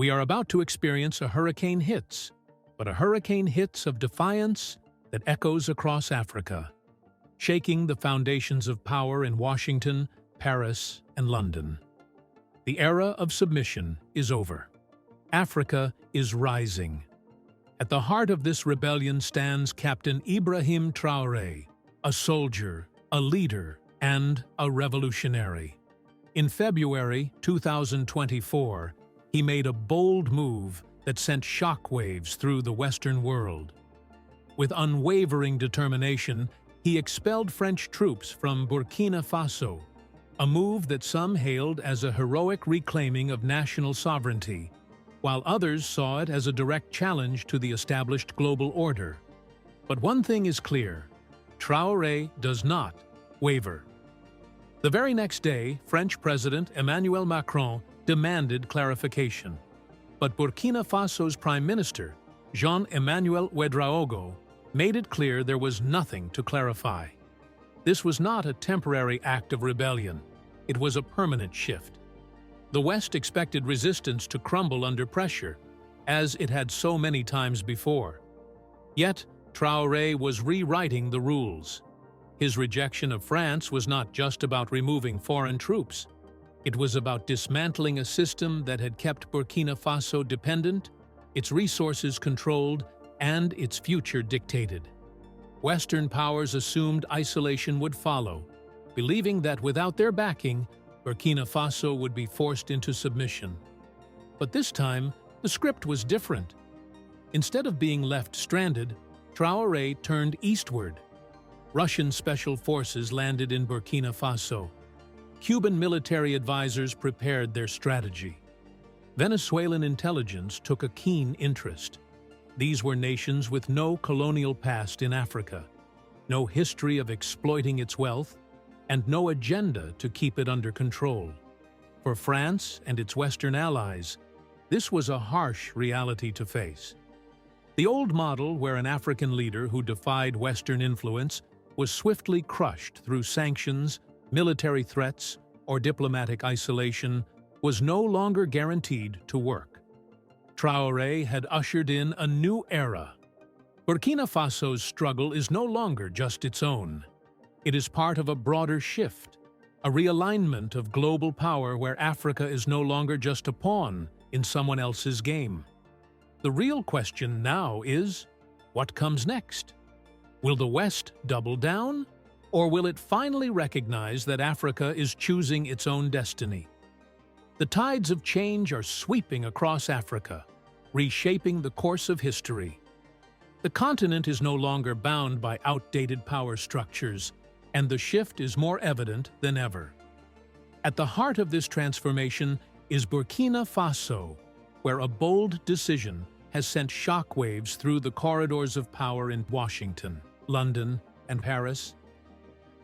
We are about to experience a hurricane hits, but a hurricane hits of defiance that echoes across Africa, shaking the foundations of power in Washington, Paris, and London. The era of submission is over. Africa is rising. At the heart of this rebellion stands Captain Ibrahim Traoré, a soldier, a leader, and a revolutionary. In February 2024, he made a bold move that sent shockwaves through the Western world. With unwavering determination, he expelled French troops from Burkina Faso, a move that some hailed as a heroic reclaiming of national sovereignty, while others saw it as a direct challenge to the established global order. But one thing is clear: Traoré does not waver. The very next day, French President Emmanuel Macron demanded clarification. But Burkina Faso's Prime Minister, Jean-Emmanuel Ouédraogo, made it clear there was nothing to clarify. This was not a temporary act of rebellion. It was a permanent shift. The West expected resistance to crumble under pressure, as it had so many times before. Yet, Traoré was rewriting the rules. His rejection of France was not just about removing foreign troops. It was about dismantling a system that had kept Burkina Faso dependent, its resources controlled, and its future dictated. Western powers assumed isolation would follow, believing that without their backing, Burkina Faso would be forced into submission. But this time, the script was different. Instead of being left stranded, Traoré turned eastward. Russian special forces landed in Burkina Faso. Cuban military advisors prepared their strategy. Venezuelan intelligence took a keen interest. These were nations with no colonial past in Africa, no history of exploiting its wealth, and no agenda to keep it under control. For France and its Western allies, this was a harsh reality to face. The old model, where an African leader who defied Western influence was swiftly crushed through sanctions, military threats, or diplomatic isolation, was no longer guaranteed to work. Traoré had ushered in a new era. Burkina Faso's struggle is no longer just its own. It is part of a broader shift, a realignment of global power where Africa is no longer just a pawn in someone else's game. The real question now is, what comes next? Will the West double down? Or will it finally recognize that Africa is choosing its own destiny? The tides of change are sweeping across Africa, reshaping the course of history. The continent is no longer bound by outdated power structures, and the shift is more evident than ever. At the heart of this transformation is Burkina Faso, where a bold decision has sent shockwaves through the corridors of power in Washington, London, and Paris.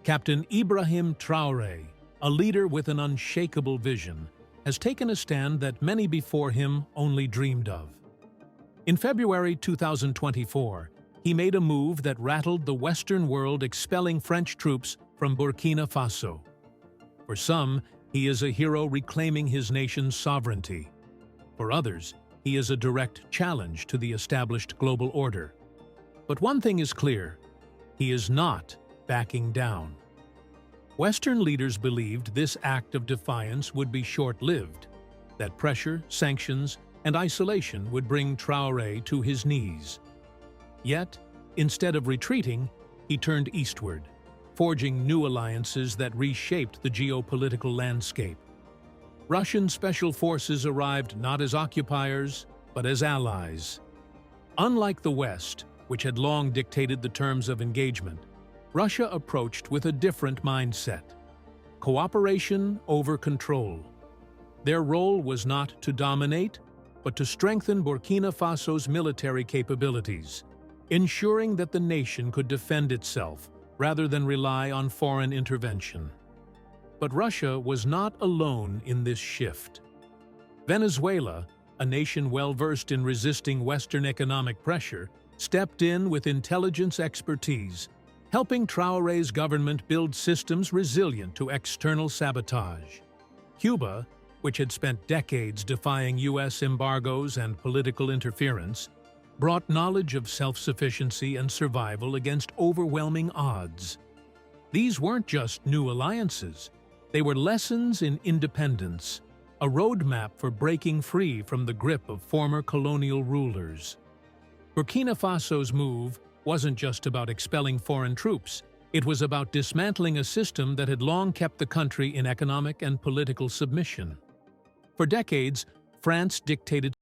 Captain Ibrahim Traoré, a leader with an unshakable vision, has taken a stand that many before him only dreamed of. In February 2024, he made a move that rattled the Western world, expelling French troops from Burkina Faso. For some, he is a hero reclaiming his nation's sovereignty. For others, he is a direct challenge to the established global order. But one thing is clear: he is not backing down. Western leaders believed this act of defiance would be short-lived, that pressure, sanctions, and isolation would bring Traoré to his knees. Yet, instead of retreating, he turned eastward, forging new alliances that reshaped the geopolitical landscape. Russian special forces arrived not as occupiers, but as allies. Unlike the West, which had long dictated the terms of engagement, Russia approached with a different mindset: cooperation over control. Their role was not to dominate, but to strengthen Burkina Faso's military capabilities, ensuring that the nation could defend itself rather than rely on foreign intervention. But Russia was not alone in this shift. Venezuela, a nation well-versed in resisting Western economic pressure, stepped in with intelligence expertise, helping Traoré's government build systems resilient to external sabotage. Cuba, which had spent decades defying U.S. embargoes and political interference, brought knowledge of self-sufficiency and survival against overwhelming odds. These weren't just new alliances. They were lessons in independence, a roadmap for breaking free from the grip of former colonial rulers. Burkina Faso's move wasn't just about expelling foreign troops. It was about dismantling a system that had long kept the country in economic and political submission. For decades, France dictated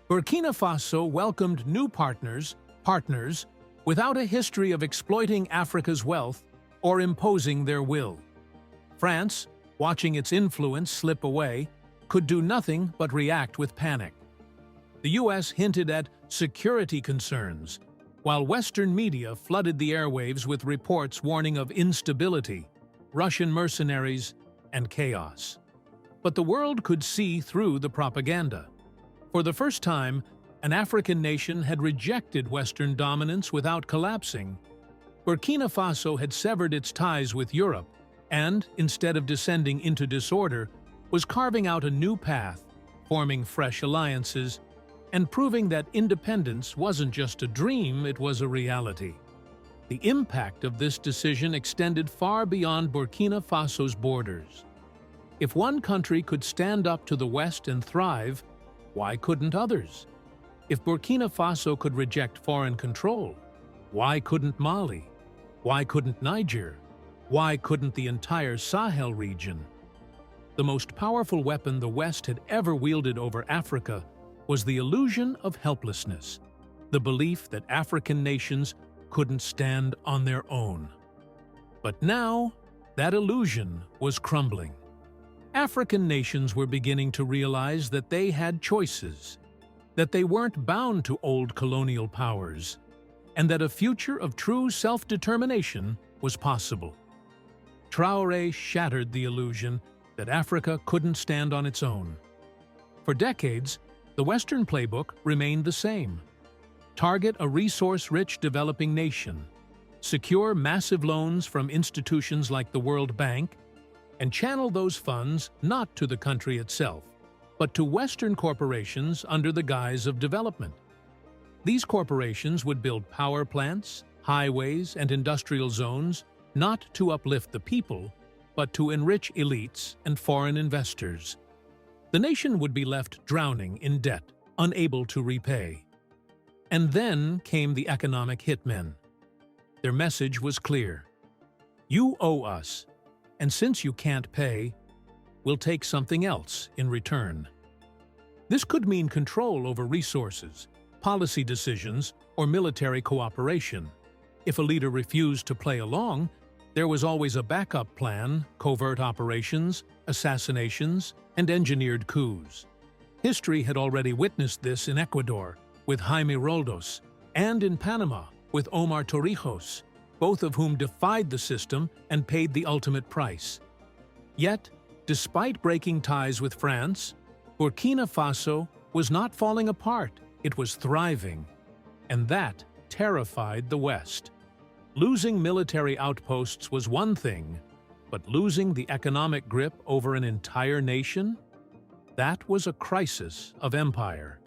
Burkina Faso welcomed new partners without a history of exploiting Africa's wealth or imposing their will. France, watching its influence slip away, could do nothing but react with panic. The U.S. hinted at security concerns, while Western media flooded the airwaves with reports warning of instability, Russian mercenaries, and chaos. But the world could see through the propaganda. For the first time, an African nation had rejected Western dominance without collapsing. Burkina Faso had severed its ties with Europe and, instead of descending into disorder, was carving out a new path, forming fresh alliances, and proving that independence wasn't just a dream, it was a reality. The impact of this decision extended far beyond Burkina Faso's borders. If one country could stand up to the West and thrive, why couldn't others? If Burkina Faso could reject foreign control, why couldn't Mali? Why couldn't Niger? Why couldn't the entire Sahel region? The most powerful weapon the West had ever wielded over Africa was the illusion of helplessness, the belief that African nations couldn't stand on their own. But now, that illusion was crumbling. African nations were beginning to realize that they had choices, that they weren't bound to old colonial powers, and that a future of true self-determination was possible. Traoré shattered the illusion that Africa couldn't stand on its own. For decades, the Western playbook remained the same. Target a resource-rich developing nation, secure massive loans from institutions like the World Bank, and channel those funds not to the country itself, but to Western corporations under the guise of development. These corporations would build power plants, highways, and industrial zones not to uplift the people, but to enrich elites and foreign investors. The nation would be left drowning in debt, unable to repay. And then came the economic hitmen. Their message was clear. You owe us, and since you can't pay, we'll take something else in return. This could mean control over resources, policy decisions, or military cooperation. If a leader refused to play along, there was always a backup plan, covert operations, assassinations, and engineered coups. History had already witnessed this in Ecuador with Jaime Roldos, and in Panama with Omar Torrijos, both of whom defied the system and paid the ultimate price. Yet, despite breaking ties with France, Burkina Faso was not falling apart, it was thriving. And that terrified the West. Losing military outposts was one thing, but losing the economic grip over an entire nation? That was a crisis of empire.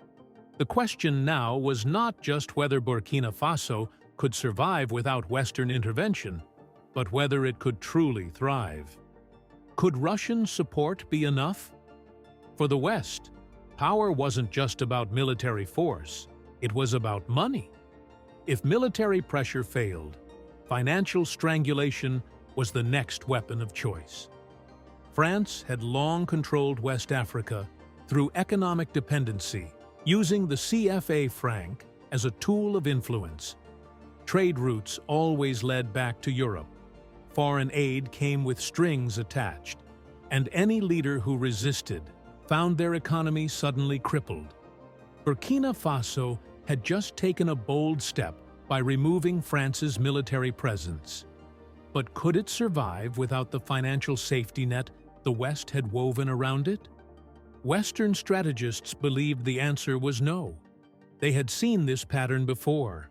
The question now was not just whether Burkina Faso could survive without Western intervention, but whether it could truly thrive. Could Russian support be enough? For the West, power wasn't just about military force, it was about money. If military pressure failed, financial strangulation was the next weapon of choice. France had long controlled West Africa through economic dependency, using the CFA franc as a tool of influence. Trade routes always led back to Europe. Foreign aid came with strings attached, and any leader who resisted found their economy suddenly crippled. Burkina Faso had just taken a bold step by removing France's military presence. But could it survive without the financial safety net the West had woven around it? Western strategists believed the answer was no. They had seen this pattern before.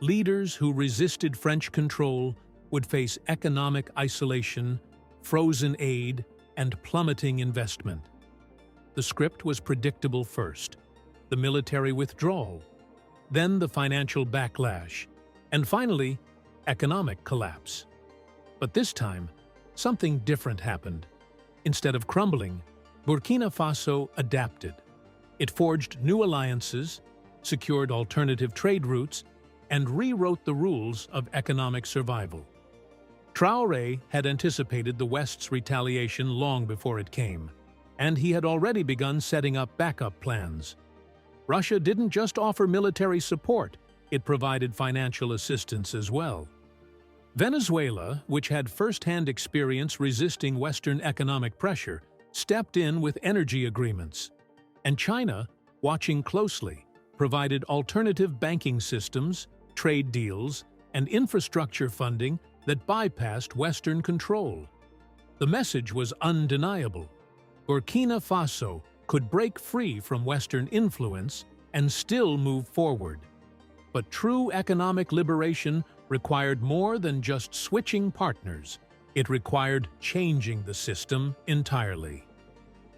Leaders who resisted French control would face economic isolation, frozen aid, and plummeting investment. The script was predictable first: the military withdrawal, then the financial backlash, and finally, economic collapse. But this time, something different happened. Instead of crumbling, Burkina Faso adapted. It forged new alliances, secured alternative trade routes, and rewrote the rules of economic survival. Traoré had anticipated the West's retaliation long before it came, and he had already begun setting up backup plans. Russia didn't just offer military support, it provided financial assistance as well. Venezuela, which had first-hand experience resisting Western economic pressure, stepped in with energy agreements. And China, watching closely, provided alternative banking systems, trade deals, and infrastructure funding that bypassed Western control. The message was undeniable. Burkina Faso could break free from Western influence and still move forward. But true economic liberation required more than just switching partners. It required changing the system entirely.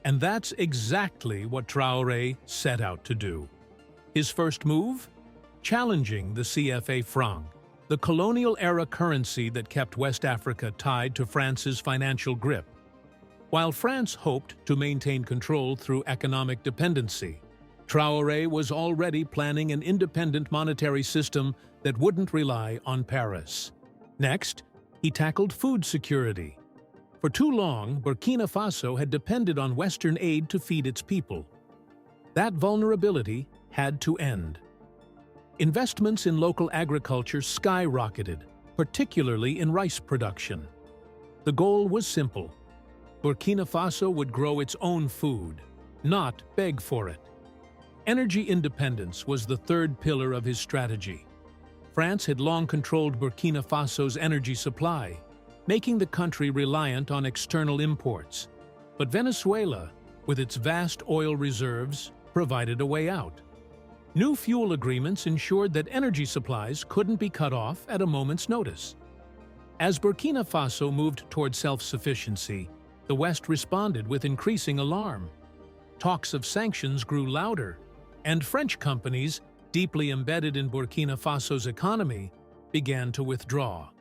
And that's exactly what Traoré set out to do. His first move? Challenging the CFA franc, the colonial-era currency that kept West Africa tied to France's financial grip. While France hoped to maintain control through economic dependency, Traoré was already planning an independent monetary system that wouldn't rely on Paris. Next, he tackled food security. For too long, Burkina Faso had depended on Western aid to feed its people. That vulnerability had to end. Investments in local agriculture skyrocketed, particularly in rice production. The goal was simple: Burkina Faso would grow its own food, not beg for it. Energy independence was the third pillar of his strategy. France had long controlled Burkina Faso's energy supply, making the country reliant on external imports. But Venezuela, with its vast oil reserves, provided a way out. New fuel agreements ensured that energy supplies couldn't be cut off at a moment's notice. As Burkina Faso moved toward self-sufficiency, the West responded with increasing alarm. Talks of sanctions grew louder, and French companies, deeply embedded in Burkina Faso's economy, began to withdraw.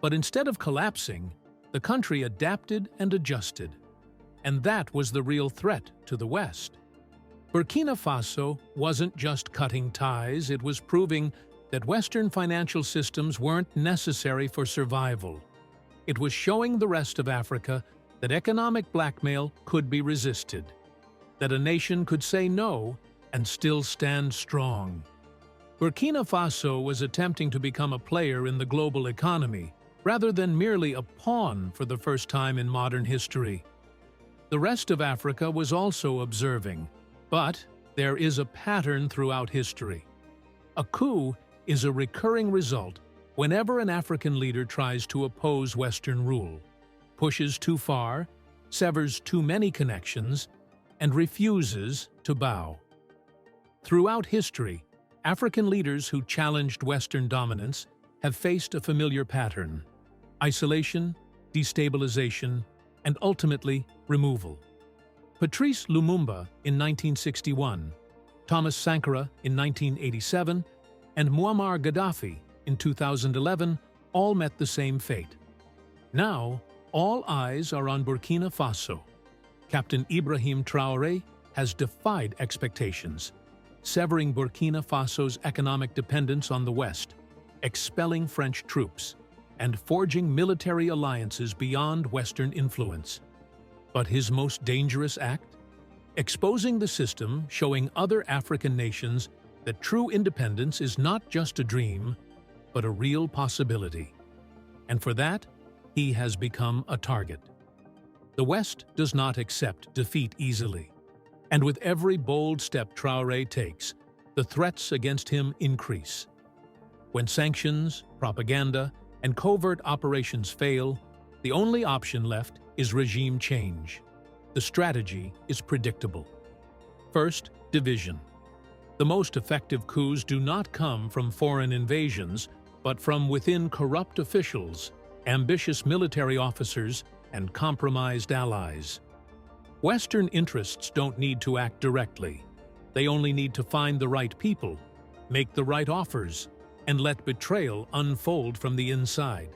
But instead of collapsing, the country adapted and adjusted. And that was the real threat to the West. Burkina Faso wasn't just cutting ties, it was proving that Western financial systems weren't necessary for survival. It was showing the rest of Africa that economic blackmail could be resisted, that a nation could say no and still stand strong. Burkina Faso was attempting to become a player in the global economy, rather than merely a pawn for the first time in modern history. The rest of Africa was also observing, but there is a pattern throughout history. A coup is a recurring result whenever an African leader tries to oppose Western rule, pushes too far, severs too many connections, and refuses to bow. Throughout history, African leaders who challenged Western dominance have faced a familiar pattern: isolation, destabilization, and ultimately removal. Patrice Lumumba in 1961, Thomas Sankara in 1987, and Muammar Gaddafi in 2011 all met the same fate. Now, all eyes are on Burkina Faso. Captain Ibrahim Traoré has defied expectations, severing Burkina Faso's economic dependence on the West, expelling French troops, and forging military alliances beyond Western influence. But his most dangerous act? Exposing the system, showing other African nations that true independence is not just a dream, but a real possibility. And for that, he has become a target. The West does not accept defeat easily. And with every bold step Traoré takes, the threats against him increase. When sanctions, propaganda, and covert operations fail, the only option left is regime change. The strategy is predictable. First, division. The most effective coups do not come from foreign invasions, but from within corrupt officials, ambitious military officers, and compromised allies. Western interests don't need to act directly. They only need to find the right people, make the right offers, and let betrayal unfold from the inside.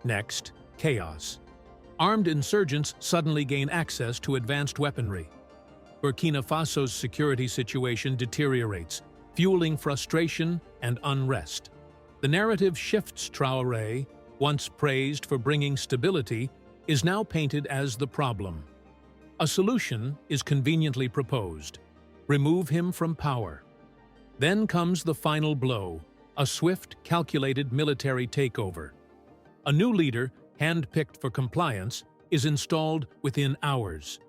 Next, chaos. Armed insurgents suddenly gain access to advanced weaponry. Burkina Faso's security situation deteriorates, fueling frustration and unrest. The narrative shifts. Traoré, once praised for bringing stability, is now painted as the problem. A solution is conveniently proposed: remove him from power. Then comes the final blow, a swift, calculated military takeover. A new leader, hand-picked for compliance, is installed within hours.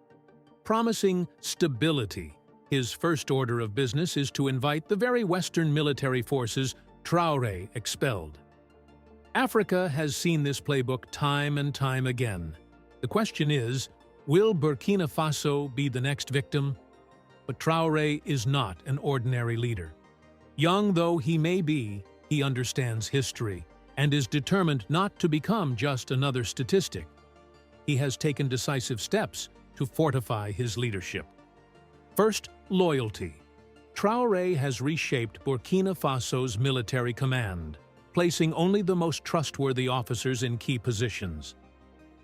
Promising stability, his first order of business is to invite the very Western military forces Traoré expelled. Africa has seen this playbook time and time again. The question is, will Burkina Faso be the next victim? But Traoré is not an ordinary leader. Young though he may be, he understands history and is determined not to become just another statistic. He has taken decisive steps to fortify his leadership. First, loyalty. Traoré has reshaped Burkina Faso's military command, placing only the most trustworthy officers in key positions.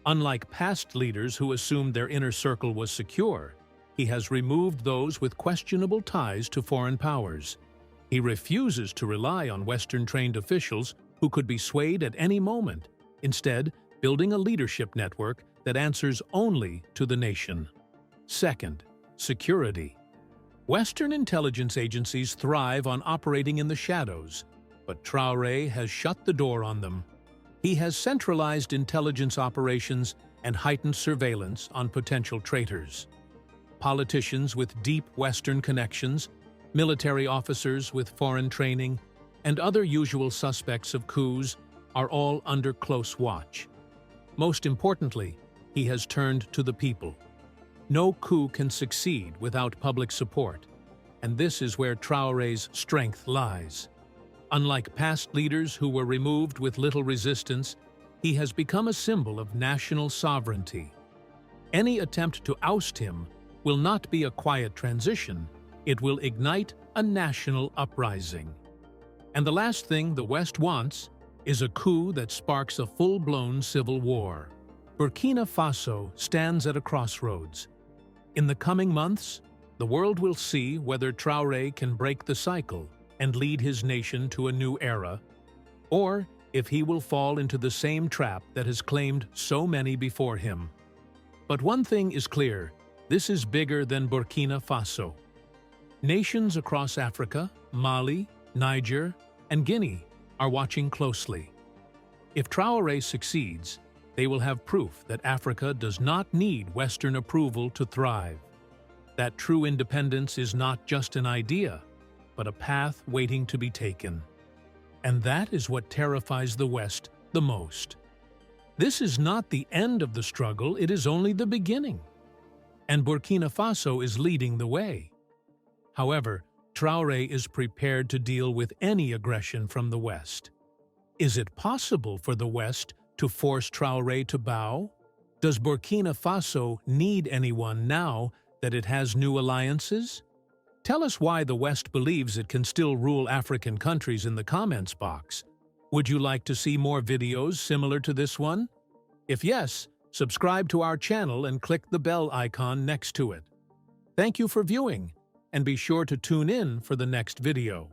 Unlike past leaders who assumed their inner circle was secure, he has removed those with questionable ties to foreign powers. He refuses to rely on Western-trained officials who could be swayed at any moment, instead building a leadership network that answers only to the nation. Second, security. Western intelligence agencies thrive on operating in the shadows, but Traoré has shut the door on them. He has centralized intelligence operations and heightened surveillance on potential traitors. Politicians with deep Western connections, military officers with foreign training, and other usual suspects of coups are all under close watch. Most importantly, he has turned to the people. No coup can succeed without public support, and this is where Traoré's strength lies. Unlike past leaders who were removed with little resistance, he has become a symbol of national sovereignty. Any attempt to oust him will not be a quiet transition, it will ignite a national uprising. And the last thing the West wants is a coup that sparks a full-blown civil war. Burkina Faso stands at a crossroads. In the coming months, the world will see whether Traoré can break the cycle and lead his nation to a new era, or if he will fall into the same trap that has claimed so many before him. But one thing is clear, this is bigger than Burkina Faso. Nations across Africa, Mali, Niger, and Guinea are watching closely. If Traoré succeeds, they will have proof that Africa does not need Western approval to thrive. That true independence is not just an idea, but a path waiting to be taken. And that is what terrifies the West the most. This is not the end of the struggle, it is only the beginning. And Burkina Faso is leading the way. However, Traoré is prepared to deal with any aggression from the West. Is it possible for the West to force Traoré to bow? Does Burkina Faso need anyone now that it has new alliances? Tell us why the West believes it can still rule African countries in the comments box. Would you like to see more videos similar to this one? If yes, subscribe to our channel and click the bell icon next to it. Thank you for viewing, and be sure to tune in for the next video.